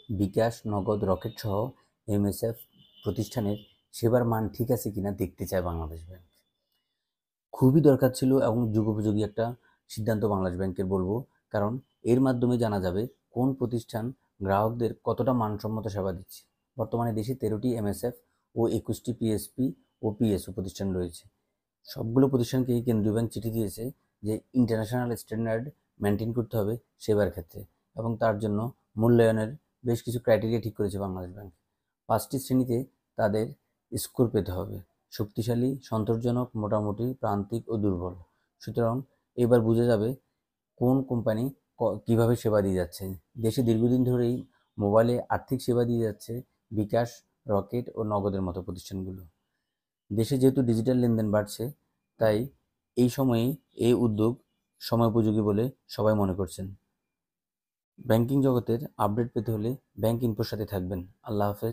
বিকাশ, নগদ, রকেট সহ এমএসএফ প্রতিষ্ঠানের সেবার মান ঠিক আছে কিনা দেখতে চায় বাংলাদেশ ব্যাংক। খুবই দরকার ছিল এবং যুগোপযোগী একটা সিদ্ধান্ত বাংলাদেশ ব্যাংকের বলবো, কারণ এর মাধ্যমে জানা যাবে কোন প্রতিষ্ঠান গ্রাহকদের কতটা মানসম্মত সেবা দিচ্ছে। বর্তমানে দেশে 13টি এমএসএফ ও 21টি পিএসপি ও পিএসও প্রতিষ্ঠান রয়েছে। সবগুলো প্রতিষ্ঠানকেই কেন্দ্রীয় ব্যাংক চিঠি দিয়েছে যে ইন্টারন্যাশনাল স্ট্যান্ডার্ড মেনটেন করতে হবে সেবার ক্ষেত্রে, এবং তার জন্য মূল্যায়নের বেশ কিছু ক্রাইটেরিয়া ঠিক করেছে বাংলাদেশ ব্যাংক। 5টি শ্রেণীতে তাদের স্কোর পেতে হবে: শক্তিশালী, সন্তোষজনক, মোটামুটি, প্রান্তিক ও দুর্বল। সুতরাং এবার বোঝা যাবে কোন কোম্পানি কীভাবে সেবা দিয়ে যাচ্ছে। দেশে দীর্ঘদিন ধরেই মোবাইলে আর্থিক সেবা দিয়ে যাচ্ছে বিকাশ, রকেট ও নগদের মতো প্রতিষ্ঠানগুলো। দেশে যেহেতু ডিজিটাল লেনদেন বাড়ছে, তাই এই সময়েই এই উদ্যোগ সময়োপযোগী বলে সবাই মনে করছেন। ব্যাংকিং জগতের আপডেট পেতে হলে ব্যাংক ইনফোর সাথে থাকবেন। আল্লাহ হাফেজ।